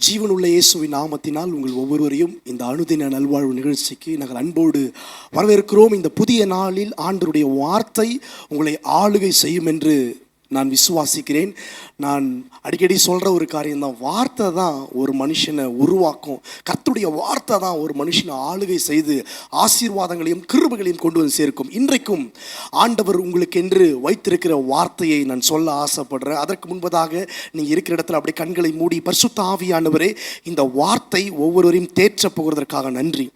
ஜீவனுள்ள இயேசுவின் நாமத்தினால் உங்கள் ஒவ்வொருவரையும் இந்த அனுதின நல்வாழ்வு நிகழ்ச்சிக்கு நாங்கள் அன்போடு வரவேற்கிறோம். இந்த புதிய நாளில் ஆண்டவருடைய வார்த்தை உங்களை ஆளுகை செய்யும் என்று நான் விசுவாசிக்கிறேன். நான் அடிக்கடி சொல்கிற ஒரு காரியம்தான், வார்த்தை தான் ஒரு மனுஷனை உருவாக்கும். கர்த்தருடைய வார்த்தை தான் ஒரு மனுஷனை ஆளுகை செய்து ஆசீர்வாதங்களையும் கிருபைகளையும் கொண்டு வந்து சேர்க்கும். இன்றைக்கும் ஆண்டவர் உங்களுக்கு என்று வைத்திருக்கிற வார்த்தையை நான் சொல்ல ஆசைப்படுறேன். அதற்கு முன்பதாக நீங்கள் இருக்கிற இடத்துல அப்படியே கண்களை மூடி, பரிசுத்த ஆவியானவரே, இந்த வார்த்தை ஒவ்வொருவரையும் தேற்றப் போகிறதற்காக நன்றி.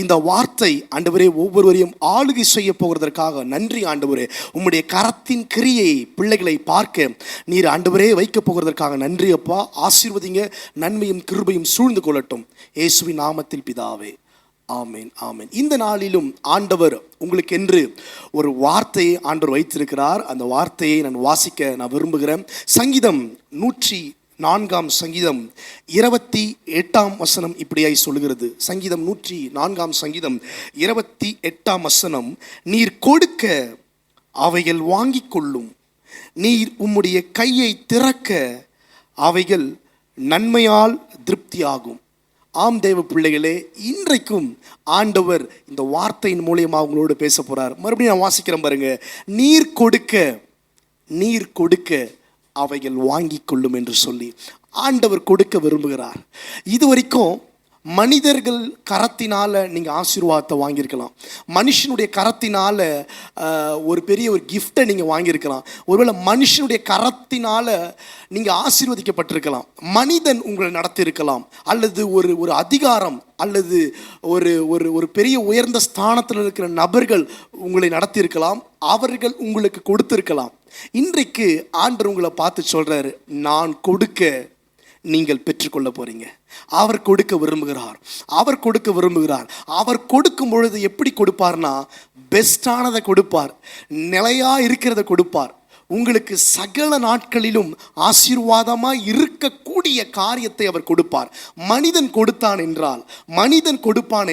இந்த வார்த்தை ஆண்டவரே ஒவ்வொருவரையும் ஆளுகை செய்ய போகிறதற்காக நன்றி. ஆண்டவரே, உம்முடைய கரத்தின் கிரியை பிள்ளைகளை பார்க்க நீர் ஆண்டவரே வைக்கப் போகிறதற்காக நன்றி அப்பா. ஆசீர்வதிங்க, நன்மையும் கிருபையும் சூழ்ந்து கொள்ளட்டும் இயேசுவின் நாமத்தில் பிதாவே, ஆமேன் ஆமேன். இந்த நாளிலும் ஆண்டவர் உங்களுக்கு என்று ஒரு வார்த்தையை ஆண்டவர் வைத்திருக்கிறார். அந்த வார்த்தையை நான் வாசிக்க நான் விரும்புகிறேன். சங்கீதம் 104 சங்கீதம் 28 வசனம் இப்படியாய் சொல்கிறது. சங்கீதம் 104 சங்கீதம் 28 வசனம், நீர் கொடுக்க அவைகள் வாங்கிக் கொள்ளும், நீர் உம்முடைய கையை திறக்க அவைகள் நன்மையால் திருப்தியாகும். ஆம் தேவ பிள்ளைகளே, இன்றைக்கும் ஆண்டவர் இந்த வார்த்தையின் மூலியமாக அவங்களோடு பேச போறார். மறுபடியும் நான் வாசிக்கிறேன் பாருங்க. நீர் கொடுக்க அவைகள் வாங்கிக் கொள்ளும் என்று சொல்லி ஆண்டவர் கொடுக்க விரும்புகிறார். இதுவரைக்கும் மனிதர்கள் கரத்தினால் நீங்கள் ஆசீர்வாதத்தை வாங்கியிருக்கலாம். மனுஷனுடைய கரத்தினால் ஒரு பெரிய ஒரு கிஃப்டை நீங்கள் வாங்கியிருக்கலாம். ஒருவேளை மனுஷனுடைய கரத்தினால் நீங்கள் ஆசீர்வதிக்கப்பட்டிருக்கலாம். மனிதன் உங்களை நடத்தியிருக்கலாம், அல்லது ஒரு அதிகாரம் அல்லது ஒரு பெரிய உயர்ந்த ஸ்தானத்தில் இருக்கிற நபர்கள் உங்களை நடத்தியிருக்கலாம். அவர்கள் உங்களுக்கு கொடுத்திருக்கலாம். இன்றைக்கு ஆண்டவர் உங்களை பார்த்து சொல்கிறாரு, நான் கொடுக்க நீங்கள் பெற்றுக்கொள்ள போறீங்க. அவர் கொடுக்க விரும்புகிறார். அவர் கொடுக்கும் பொழுது எப்படி கொடுப்பார்னா, பெஸ்டானதை கொடுப்பார், நிலையா இருக்கிறத கொடுப்பார். உங்களுக்கு சகல நாட்களிலும் ஆசீர்வாதமாய் இருக்கக்கூடிய காரியத்தை அவர் கொடுப்பார். மனிதன் கொடுப்பான்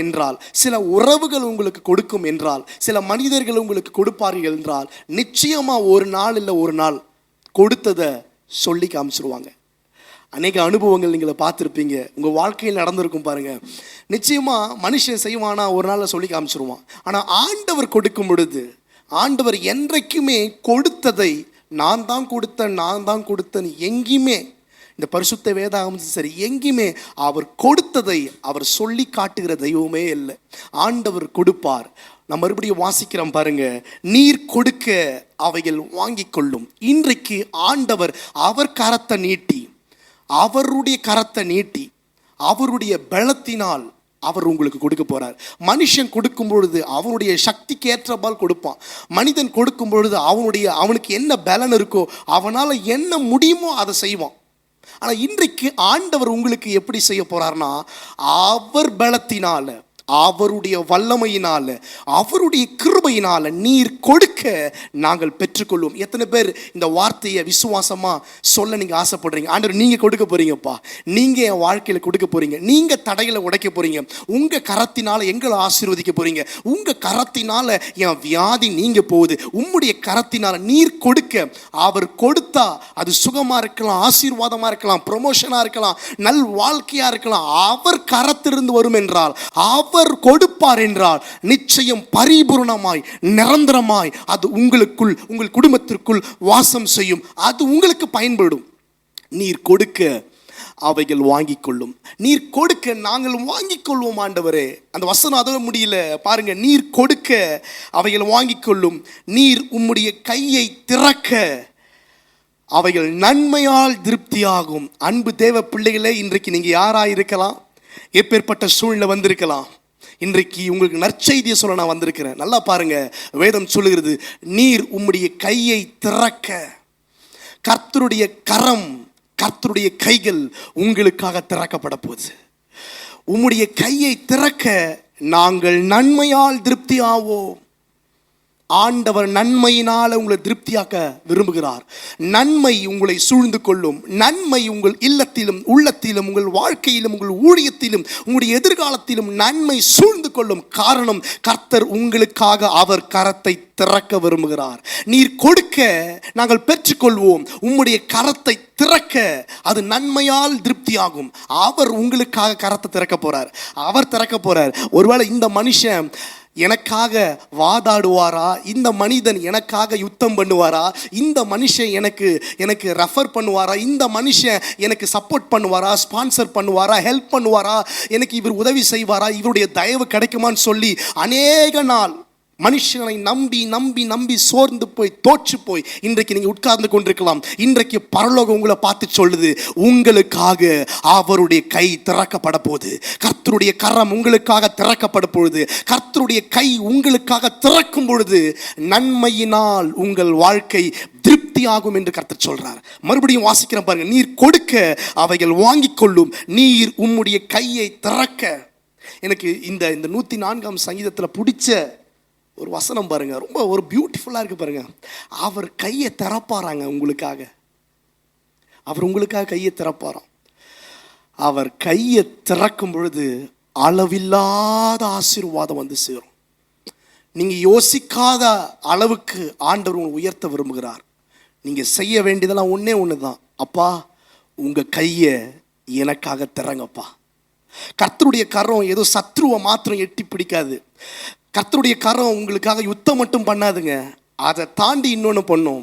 என்றால், சில உறவுகள் உங்களுக்கு கொடுக்கும் என்றால், சில மனிதர்கள் உங்களுக்கு கொடுப்பார்கள் என்றால், நிச்சயமா ஒரு நாள் இல்லை ஒரு நாள் கொடுத்ததை சொல்லி காமிச்சிருவாங்க. அநேக அனுபவங்கள் நீங்கள் பார்த்துருப்பீங்க, உங்கள் வாழ்க்கையில் நடந்திருக்கும் பாருங்கள். நிச்சயமாக மனுஷன் செய்வானா, ஒரு நாளில் சொல்லி காமிச்சிருவான். ஆனால் ஆண்டவர் கொடுக்கும் பொழுது, ஆண்டவர் என்றைக்குமே கொடுத்ததை நான் தான் கொடுத்தேன் எங்கேயுமே, இந்த பரிசுத்த வேதாகமத்தில் சரி, எங்கேயுமே அவர் கொடுத்ததை அவர் சொல்லி காட்டுகிற தெய்வமே இல்லை. ஆண்டவர் கொடுப்பார். நான் மறுபடியும் வாசிக்கிறோம் பாருங்க. நீர் கொடுக்க அவைகள் வாங்கிக் கொள்ளும். இன்றைக்கு ஆண்டவர் அவர் கரத்தை நீட்டி, அவருடைய பலத்தினால் அவர் உங்களுக்கு கொடுக்க போறார். மனுஷன் கொடுக்கும் பொழுது அவனுடைய சக்திக்கு ஏற்றபால் கொடுப்பான். மனிதன் கொடுக்கும் பொழுது அவனுக்கு என்ன பலன் இருக்கோ, அவனால் என்ன முடியுமோ அதை செய்வான். ஆனால் இன்றைக்கு ஆண்டவர் உங்களுக்கு எப்படி செய்ய போறார்னா, அவர் பலத்தினால, அவருடைய வல்லமையினால, அவருடைய கிருபையினால நீர் கொடுக்க நாங்கள் பெற்றுக்கொள்வோம். எத்தனை பேர் இந்த வார்த்தையை விசுவாசமா சொல்ல நீங்க ஆசைப்படுறீங்க? ஆண்டவர், நீங்க கொடுக்க போறீங்கப்பா, நீங்க என் வாழ்க்கையில கொடுக்க போறீங்க, நீங்க தடைகளை உடைக்க போறீங்க, உங்க கரத்தினால எங்களை ஆசீர்வதிக்க போறீங்க, உங்க கரத்தினால என் வியாதி நீங்க போகுது, உம்முடைய கரத்தினால நீர் கொடுக்க. அவர் கொடுத்தா அது சுகமா இருக்கலாம், ஆசீர்வாதமா இருக்கலாம், ப்ரொமோஷனா இருக்கலாம், நல் வாழ்க்கையா இருக்கலாம். அவர் கரத்திலிருந்து வரும் என்றால், அவர் கொடுப்பார் என்றால், நிச்சயம் பரிபூர்ணமாய் நிரந்தரமாய் அது உங்களுக்குள், உங்கள் குடும்பத்திற்குள் வாசம் செய்யும். அது உங்களுக்கு பயன்படும். நீர் கொடுக்க அவைகள் வாங்கிக் கொள்ளும். நீர் கொடுக்க நாங்கள் வாங்கிக் கொள்வோம் ஆண்டவரே. அந்த வசனம் அதோட முடியல பாருங்க. நீர் கொடுக்க அவைகள் வாங்கிக் கொள்ளும், நீர் உம்முடைய கையை திறக்க அவைகள் நன்மையால் திருப்தியாகும். அன்பு தேவ பிள்ளைகளே, இன்றைக்கு நீங்க யாராயிருக்கலாம், எப்பேற்பட்ட சூழ்நிலை வந்திருக்கலாம், இன்றைக்கு உங்களுக்கு நற்செய்தியை சொல்ல நான் வந்திருக்கிறேன். நல்லா பாருங்க, வேதம் சொல்லுகிறது, நீர் உம்முடைய கையை திறக்க. கர்த்தருடைய கரம், கர்த்தருடைய கைகள் உங்களுக்காக திறக்கப்பட போகுது. உம்முடைய கையை திறக்க நாங்கள் நன்மையால் திருப்தி ஆவோம். ஆண்டவர் நன்மையினால உங்களை திருப்தியாக்க விரும்புகிறார். நன்மை உங்களை சூழ்ந்து கொள்ளும். நன்மை உங்கள் இல்லத்திலும் உள்ளத்திலும் உங்கள் வாழ்க்கையிலும் உங்கள் ஊழியத்திலும் உங்களுடைய எதிர்காலத்திலும் நன்மை சூழ்ந்து கொள்ளும். காரணம், கர்த்தர் உங்களுக்காக அவர் கரத்தை திறக்க விரும்புகிறார். நீர் கொடுக்க நாங்கள் பெற்றுக்கொள்வோம். உம்முடைய கரத்தை திறக்க அது நன்மையால் திருப்தியாகும். அவர் உங்களுக்காக கரத்தை திறக்க போறார். அவர் திறக்க போறார். ஒருவேளை இந்த மனுஷன் எனக்காக வாதாடுவாரா, இந்த மனிதன் எனக்காக யுத்தம் பண்ணுவாரா, இந்த மனுஷன் எனக்கு ரெஃபர் பண்ணுவாரா, இந்த மனுஷன் எனக்கு சப்போர்ட் பண்ணுவாரா, ஸ்பான்சர் பண்ணுவாரா, ஹெல்ப் பண்ணுவாரா, எனக்கு இவர் உதவி செய்வாரா, இவருடைய தயவு கிடைக்குமான்னு சொல்லி அநேக நாள் மனுஷனை நம்பி நம்பி நம்பி சோர்ந்து போய் தோற்று போய் இன்றைக்கு நீங்கள் உட்கார்ந்து கொண்டிருக்கலாம். இன்றைக்கு பரலோகம் உங்களை பார்த்து சொல்லுது, உங்களுக்காக அவருடைய கை திறக்கப்பட போகுது. கர்த்தருடைய கரம் உங்களுக்காக திறக்கப்பட போகுது. கர்த்தருடைய கை உங்களுக்காக திறக்கும் பொழுது நன்மையினால் உங்கள் வாழ்க்கை திருப்தியாகும் என்று கர்த்தர் சொல்றார். மறுபடியும் வாசிக்கிறேன் பாருங்க. நீர் கொடுக்க அவைகள் வாங்கிக் கொள்ளும், நீர் உம்முடைய கையை திறக்க. எனக்கு இந்த 104ஆம் சங்கீதத்தில் பிடிச்ச ஒரு வசனம் பாருங்க, ரொம்ப ஒரு பியூட்டிஃபுல்லாக இருக்கு பாருங்க. அவர் கையை திறப்பாராங்க உங்களுக்காக. அவர் உங்களுக்காக கையை திறப்பாராம். அவர் கையை திறக்கும் பொழுது அளவில்லாத ஆசீர்வாதம் வந்து சேரும். நீங்க யோசிக்காத அளவுக்கு ஆண்டவர் உங்களை உயர்த்த விரும்புகிறார். நீங்க செய்ய வேண்டியதெல்லாம் ஒண்ணே ஒண்ணுதான். அப்பா, உங்க கையை எனக்காக திறங்கப்பா. கர்த்தருடைய கரம் ஏதோ சத்ருவை மாத்திரம் எட்டி பிடிக்காது. கர்த்தருடைய கரம் உங்களுக்காக யுத்தம் மட்டும் பண்ணாதுங்க, அதை தாண்டி இன்னொன்று பண்ணும்.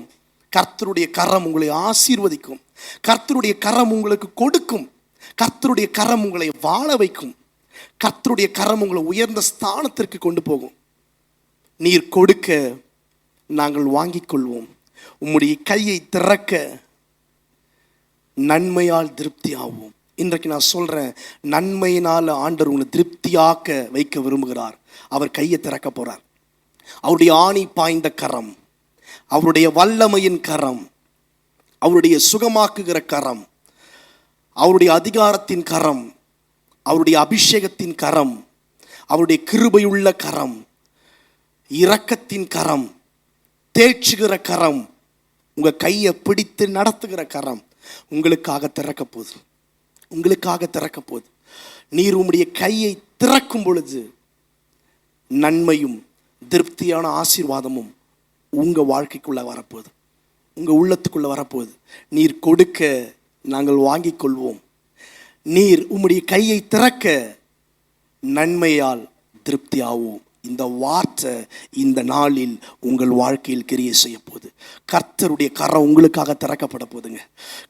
கர்த்தருடைய கரம் உங்களை ஆசீர்வதிக்கும். கர்த்தருடைய கரம் உங்களுக்கு கொடுக்கும். கர்த்தருடைய கரம் உங்களை வாழ வைக்கும். கர்த்தருடைய கரம் உங்களை உயர்ந்த ஸ்தானத்திற்கு கொண்டு போகும். நீர் கொடுக்க நாங்கள் வாங்கிக் கொள்வோம். உம்முடைய கையை திறக்க நன்மையால் திருப்தி ஆவோம். இன்றைக்கு நான் சொல்றேன், நன்மையினால் ஆண்டவர் உங்களை திருப்தியாக்க வைக்க விரும்புகிறார். அவர் கையை திறக்க போறார். அவருடைய ஆணி பாய்ந்த கரம், அவருடைய வல்லமையின் கரம், அவருடைய சுகமாக்குகிற கரம், அவருடைய அதிகாரத்தின் கரம், அவருடைய அபிஷேகத்தின் கரம், அவருடைய கிருபையுள்ள கரம், இரக்கத்தின் கரம், தேற்றுகிற கரம், உங்க கையை பிடித்து நடத்துகிற கரம் உங்களுக்காக திறக்க போகுது. உங்களுக்காக திறக்க போகுது. நீர் உம்முடைய கையை திறக்கும் பொழுது நன்மையும் திருப்தியான ஆசீர்வாதமும் உங்க வாழ்க்கைக்குள்ள வரப்போகுது. உங்க உள்ளத்துக்குள்ள வரப்போகுது. நீர் கொடுக்க நாங்கள் வாங்கிக் கொள்வோம். நீர் உம்முடைய கையை திறக்க நன்மையால் திருப்தி ஆவோம். இந்த வார்த்தை இந்த நாளில் உங்கள் வாழ்க்கையில் கிரியை செய்ய போகுது. கர்த்தருடைய கரம் உங்களுக்காக திறக்கப்பட போகுதுங்க.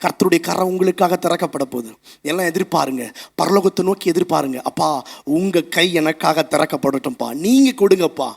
கர்த்தருடைய கரம் உங்களுக்காக திறக்கப்பட போகுது. எல்லாம் எதிர்பாருங்க, பரலோகத்தை நோக்கி எதிர்பாருங்க. அப்பா, உங்க கை எனக்காக திறக்கப்படட்டும்ப்பா. நீங்க கொடுங்கப்பா,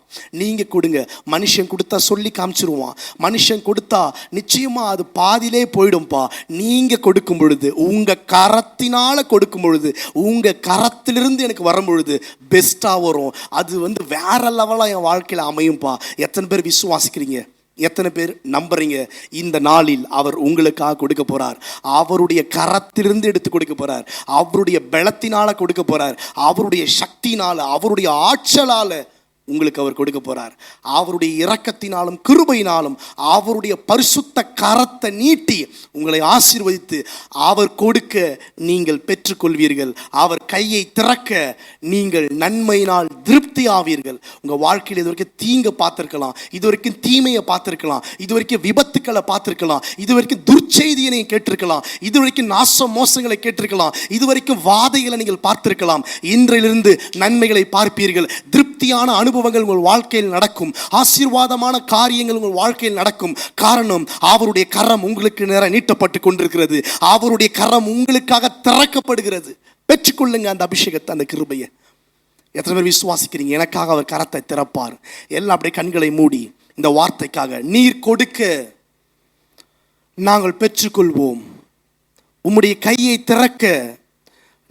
நீங்க கொடுங்க. மனுஷன் கொடுத்தா சொல்லி காமிச்சிருவான். மனுஷன் கொடுத்தா நிச்சயமா அது பாதியிலே போயிடும்பா. நீங்க கொடுக்கும் பொழுது, உங்க கரத்தினால கொடுக்கும் பொழுது, உங்க கரத்திலிருந்து எனக்கு வரும் பொழுது பெஸ்டா வரும். அது வேற லெவலா என் வாழ்க்கையில் அமையும்பா. எத்தனை பேர் விசுவாசிக்கிறீங்க? எத்தனை பேர் நம்புறீங்க? இந்த நாளில் அவர் உங்களுக்காக கொடுக்க போறார். அவருடைய கரத்திலிருந்து எடுத்து கொடுக்க போறார். அவருடைய பலத்தினால கொடுக்க போறார். அவருடைய சக்தினால, அவருடைய ஆற்றலால உங்களுக்கு அவர் கொடுக்க போறார். அவருடைய இரக்கத்தினாலும் கிருபையினாலும் அவருடைய பரிசுத்த கரத்தை நீட்டி உங்களை ஆசீர்வதித்து அவர் கொடுக்க நீங்கள் பெற்றுக்கொள்வீர்கள். அவர் கையை திறக்க நீங்கள் நன்மையினால் திருப்தி ஆவீர்கள். உங்க வாழ்க்கையில் இதுவரைக்கும் தீங்க பார்த்திருக்கலாம், இதுவரைக்கும் தீமையை பார்த்திருக்கலாம், இதுவரைக்கும் விபத்துக்களை பார்த்திருக்கலாம், இதுவரைக்கும் துர்ச்செய்தியை நீங்கள் கேட்டிருக்கலாம், இதுவரைக்கும் நாச மோசங்களை கேட்டிருக்கலாம், இதுவரைக்கும் வாதைகளை நீங்கள் பார்த்திருக்கலாம். இன்றிலிருந்து நன்மைகளை பார்ப்பீர்கள். திருப்தியான அனுபவங்கள் உங்கள் வாழ்க்கையில் நடக்கும். ஆசீர்வாதமான காரியங்கள் உங்கள் வாழ்க்கையில் நடக்கும். காரணம், அவருடைய கரம் உங்களுக்கு நேரம் நீட்டப்பட்டு கொண்டிருக்கிறது. அவருடைய கரம் உங்களுக்காக திறக்கப்படுகிறது. பெற்றுக்கொள்ளுங்க அந்த அபிஷேகத்தை, அந்த கிருபையை. எத்தனை பேர் விசுவாசிக்கிறீங்க? எனக்காக அவர் கரத்தை திறப்பார். எல்லாம் அப்படியே கண்களை மூடி இந்த வார்த்தைக்காக, நீர் கொடுக்க நாங்கள் பெற்றுக்கொள்வோம். உம்முடைய கையை திறக்க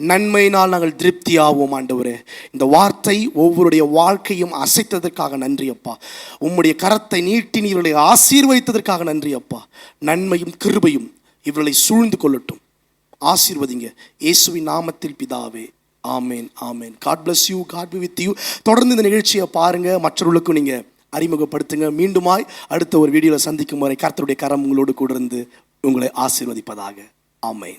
நன்மையினால் நாங்கள் திருப்தி ஆவோம். ஆண்டவரே, இந்த வார்த்தை ஒவ்வொருடைய வாழ்க்கையும் அசைத்ததற்காக நன்றி அப்பா. உம்முடைய கரத்தை நீட்டி இவர்களை ஆசீர்வதித்ததற்காக நன்றி அப்பா. நன்மையும் கிருபையும் இவர்களை சூழ்ந்து கொள்ளட்டும். ஆசீர்வதிங்க இயேசுவின் நாமத்தில் பிதாவே, ஆமேன், ஆமேன். God bless you, God be with you. தொடர்ந்து இந்த நிகழ்ச்சியை பாருங்க, மற்றவர்களுக்கும் நீங்க அறிமுகப்படுத்துங்க. மீண்டுமாய் அடுத்த ஒரு வீடியோவில் சந்திக்கும் வரை கர்த்தருடைய கரம் உங்களோடு கூட இருந்து உங்களை ஆசீர்வதிப்பதாக. ஆமென்.